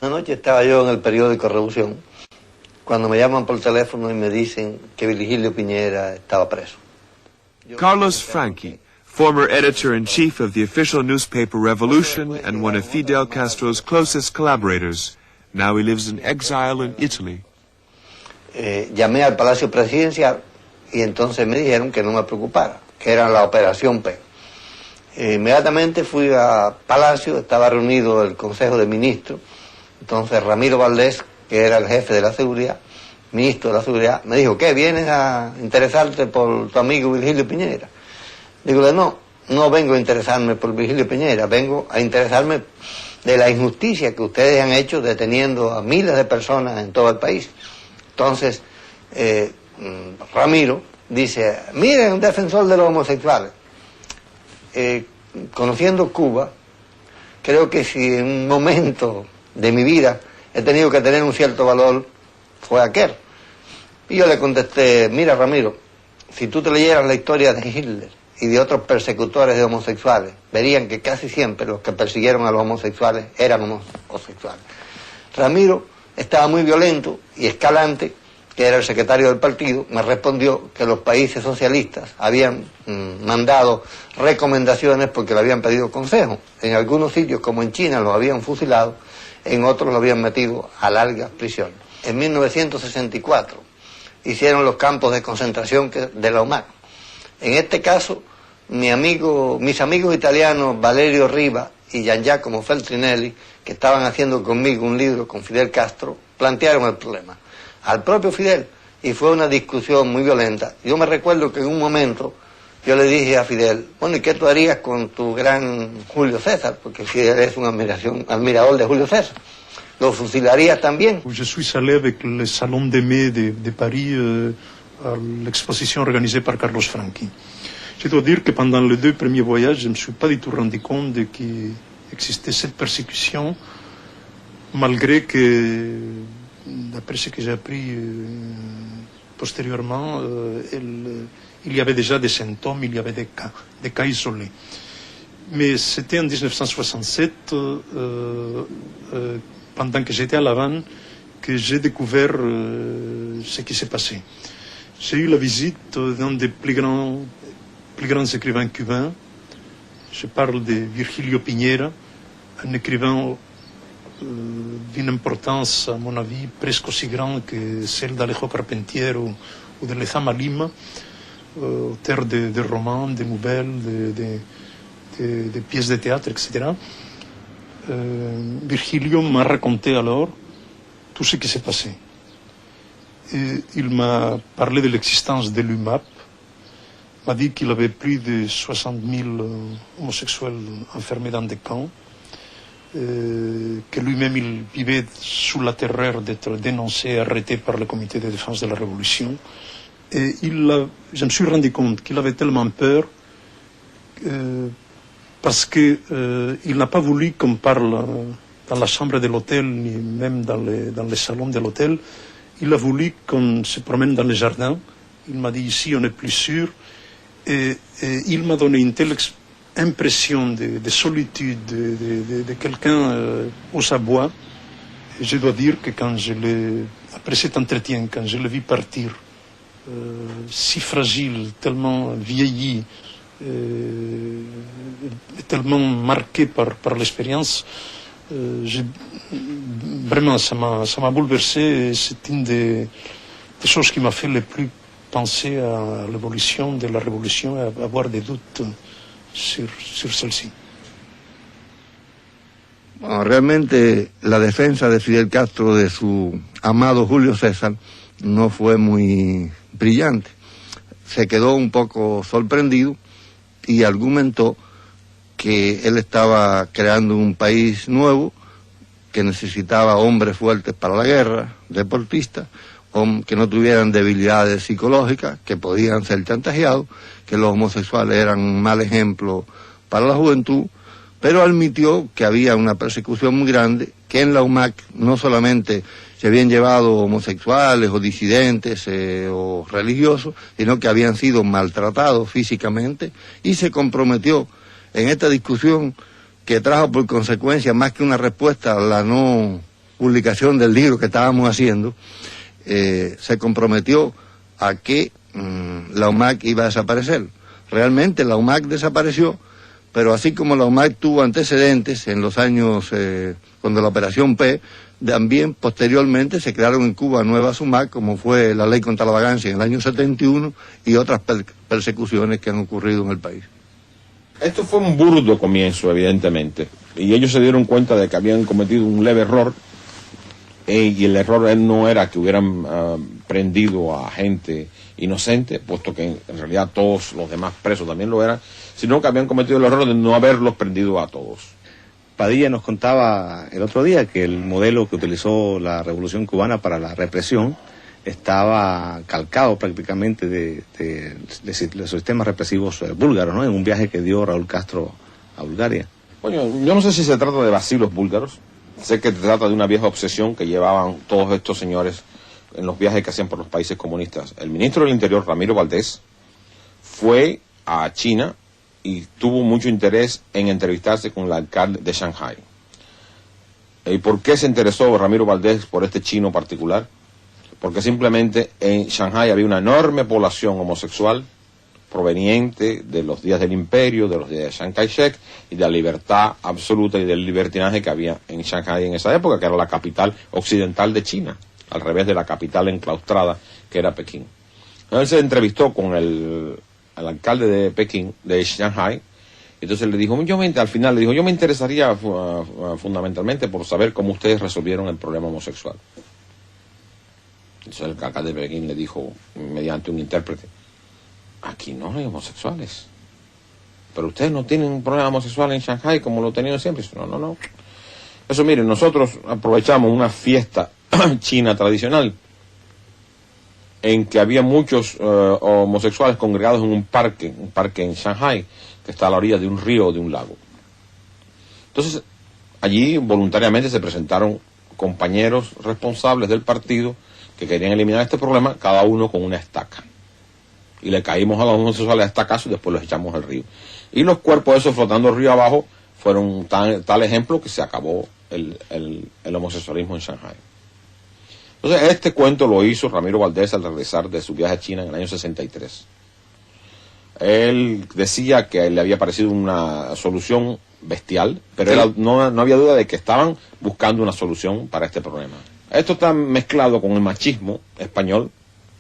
Una noche estaba yo en el periódico Revolución, cuando me llaman por teléfono y me dicen que Virgilio Piñera estaba preso. Carlos Franqui, former editor-in-chief of the official newspaper Revolution and one of Fidel Castro's closest collaborators. Now he lives in exile in Italy. Llamé al Palacio Presidencial y entonces me dijeron que no me preocupara, que era la Operación P. Inmediatamente fui a Palacio, estaba reunido el Consejo de Ministros. Entonces Ramiro Valdés, que era el jefe de la seguridad, ministro de la seguridad, me dijo: ¿qué? ¿Vienes a interesarte por tu amigo Virgilio Piñera? Digo, no vengo a interesarme por Virgilio Piñera, vengo a interesarme de la injusticia que ustedes han hecho deteniendo a miles de personas en todo el país. Entonces, Ramiro dice: miren, un defensor de los homosexuales. Conociendo Cuba, creo que si en un momento de mi vida he tenido que tener un cierto valor, fue aquel. Y yo le contesté: mira, Ramiro, si tú te leyeras la historia de Hitler y de otros persecutores de homosexuales, verían que casi siempre los que persiguieron a los homosexuales eran homosexuales. Ramiro estaba muy violento y Escalante, que era el secretario del partido, me respondió que los países socialistas habían mandado recomendaciones porque le habían pedido consejo. En algunos sitios, como en China, los habían fusilado, en otros los habían metido a largas prisiones. En 1964 hicieron los campos de concentración de la UMAC. En este caso, mis amigos italianos Valerio Riva y Gian Giacomo Feltrinelli, que estaban haciendo conmigo un libro con Fidel Castro, plantearon el problema al propio Fidel, y fue una discusión muy violenta. Yo me recuerdo que en un momento yo le dije a Fidel: bueno, ¿y qué tú harías con tu gran Julio César? Porque Fidel es un admirador de Julio César. ¿Lo fusilarías también? Je suis allé avec le Salon de Mai de Paris à l'exposition organisée par Carlos Franqui. Je dois dire que pendant les 2 premiers voyages, je ne me suis pas du tout rendu compte qu'il existait cette persécution, malgré que, d'après ce que j'ai appris postérieurement, il y avait déjà des symptômes, il y avait des cas isolés. Mais c'était en 1967, pendant que j'étais à La Havane, que j'ai découvert ce qui s'est passé. J'ai eu la visite d'un des plus grands écrivains cubains. Je parle de Virgilio Piñera, un écrivain d'une importance, à mon avis, presque aussi grande que celle d'Alejo Carpentier ou de Lezama Lima, auteur de romans, de nouvelles, de pièces de théâtre, etc. Virgilio m'a raconté alors tout ce qui s'est passé. Et il m'a parlé de l'existence de l'UMAP, m'a dit qu'il avait plus de 60 000 homosexuels enfermés dans des camps, que lui-même il vivait sous la terreur d'être dénoncé et arrêté par le comité de défense de la Révolution. Et je me suis rendu compte qu'il avait tellement peur parce qu'il n'a pas voulu qu'on parle dans la chambre de l'hôtel, ni même dans les salons de l'hôtel. Il a voulu qu'on se promène dans les jardins. Il m'a dit: ici on est plus sûr. Et il m'a donné une telle impression de solitude, de quelqu'un aux abois. Et je dois dire que après cet entretien, quand je l'ai vu partir, si fragile, tellement vieilli, tellement marqué par l'expérience, vraiment ça m'a bouleversé. C'est une des choses qui m'a fait le plus penser à l'évolution de la révolution et avoir des doutes sur celle-ci. Bueno, realmente la defensa de Fidel Castro de su amado Julio César no fue muy brillante. Se quedó un poco sorprendido y argumentó que él estaba creando un país nuevo, que necesitaba hombres fuertes para la guerra, deportistas, que no tuvieran debilidades psicológicas, que podían ser chantajeados, que los homosexuales eran un mal ejemplo para la juventud, pero admitió que había una persecución muy grande, que en la UMAC no solamente se habían llevado homosexuales o disidentes o religiosos, sino que habían sido maltratados físicamente, y se comprometió en esta discusión que trajo por consecuencia más que una respuesta a la no publicación del libro que estábamos haciendo, se comprometió a que la UMAC iba a desaparecer. Realmente la UMAC desapareció, pero así como la UMAC tuvo antecedentes en los años, cuando la Operación P, también posteriormente se crearon en Cuba nuevas UMAC, como fue la Ley contra la Vagancia en el año 71 y otras persecuciones que han ocurrido en el país. Esto fue un burdo comienzo, evidentemente, y ellos se dieron cuenta de que habían cometido un leve error, y el error no era que hubieran prendido a gente inocente, puesto que en realidad todos los demás presos también lo eran, sino que habían cometido el error de no haberlos prendido a todos. Padilla nos contaba el otro día que el modelo que utilizó la Revolución Cubana para la represión estaba calcado prácticamente de los sistemas represivos búlgaros, ¿no? En un viaje que dio Raúl Castro a Bulgaria. Bueno, yo no sé si se trata de vacilos búlgaros, sé que se trata de una vieja obsesión que llevaban todos estos señores en los viajes que hacían por los países comunistas. El ministro del Interior, Ramiro Valdés, fue a China y tuvo mucho interés en entrevistarse con el alcalde de Shanghái. ¿Y por qué se interesó Ramiro Valdés por este chino particular? Porque simplemente en Shanghái había una enorme población homosexual proveniente de los días del imperio, de los días de Chiang Kai-shek y de la libertad absoluta y del libertinaje que había en Shanghái en esa época, que era la capital occidental de China, al revés de la capital enclaustrada que era Pekín. Él se entrevistó con el alcalde de Pekín, de Shanghái, entonces le dijo, al final le dijo, yo me interesaría fundamentalmente por saber cómo ustedes resolvieron el problema homosexual. Entonces el alcalde de Pekín le dijo, mediante un intérprete, aquí no hay homosexuales, pero ustedes no tienen un problema homosexual en Shanghái como lo tenían siempre. No. Eso, miren, nosotros aprovechamos una fiesta china tradicional en que había muchos homosexuales congregados en un parque en Shanghái, que está a la orilla de un río o de un lago. Entonces, allí voluntariamente se presentaron compañeros responsables del partido que querían eliminar este problema, cada uno con una estaca. Y le caímos a los homosexuales a estacazos y después los echamos al río. Y los cuerpos esos flotando río abajo fueron tal ejemplo que se acabó el homosexualismo en Shanghái. Entonces, este cuento lo hizo Ramiro Valdés al regresar de su viaje a China en el año 63. Él decía que le había parecido una solución bestial, pero no había duda de que estaban buscando una solución para este problema. Esto está mezclado con el machismo español,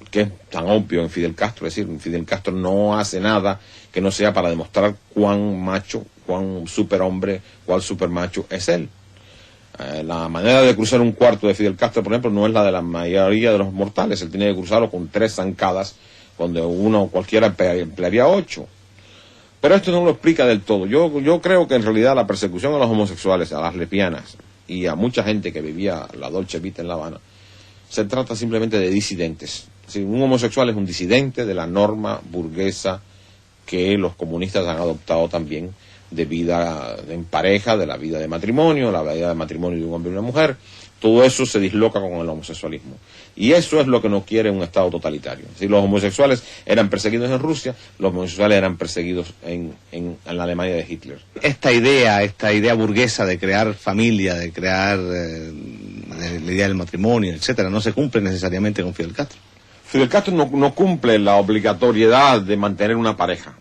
que es tan obvio en Fidel Castro, es decir, Fidel Castro no hace nada que no sea para demostrar cuán macho, cuán superhombre, cuán supermacho es él. La manera de cruzar un cuarto de Fidel Castro, por ejemplo, no es la de la mayoría de los mortales. Él tiene que cruzarlo con 3 zancadas, donde cualquiera emplearía 8. Pero esto no lo explica del todo. Yo creo que en realidad la persecución a los homosexuales, a las lesbianas y a mucha gente que vivía la Dolce Vita en La Habana, se trata simplemente de disidentes. Si un homosexual es un disidente de la norma burguesa que los comunistas han adoptado también de vida en pareja, de la vida de matrimonio, la vida de matrimonio de un hombre y una mujer. Todo eso se disloca con el homosexualismo. Y eso es lo que no quiere un Estado totalitario. Si los homosexuales eran perseguidos en Rusia, los homosexuales eran perseguidos en la Alemania de Hitler. Esta idea burguesa de crear familia, de crear la idea del matrimonio, etcétera, no se cumple necesariamente con Fidel Castro. Fidel Castro no cumple la obligatoriedad de mantener una pareja.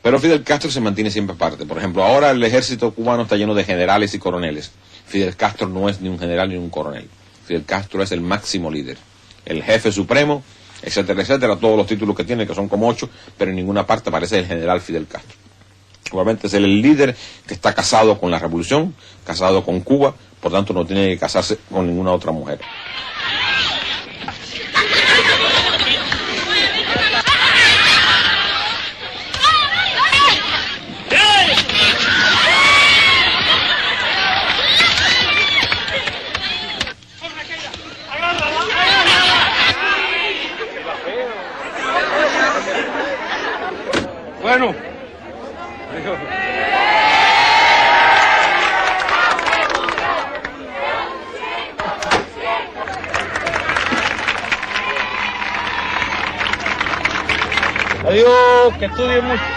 Pero Fidel Castro se mantiene siempre aparte. Por ejemplo, ahora el ejército cubano está lleno de generales y coroneles. Fidel Castro no es ni un general ni un coronel. Fidel Castro es el máximo líder, el jefe supremo, etcétera, etcétera, todos los títulos que tiene, que son como 8, pero en ninguna parte aparece el general Fidel Castro. Igualmente es el líder que está casado con la revolución, casado con Cuba, por tanto no tiene que casarse con ninguna otra mujer. Bueno. Adiós, que estudien mucho.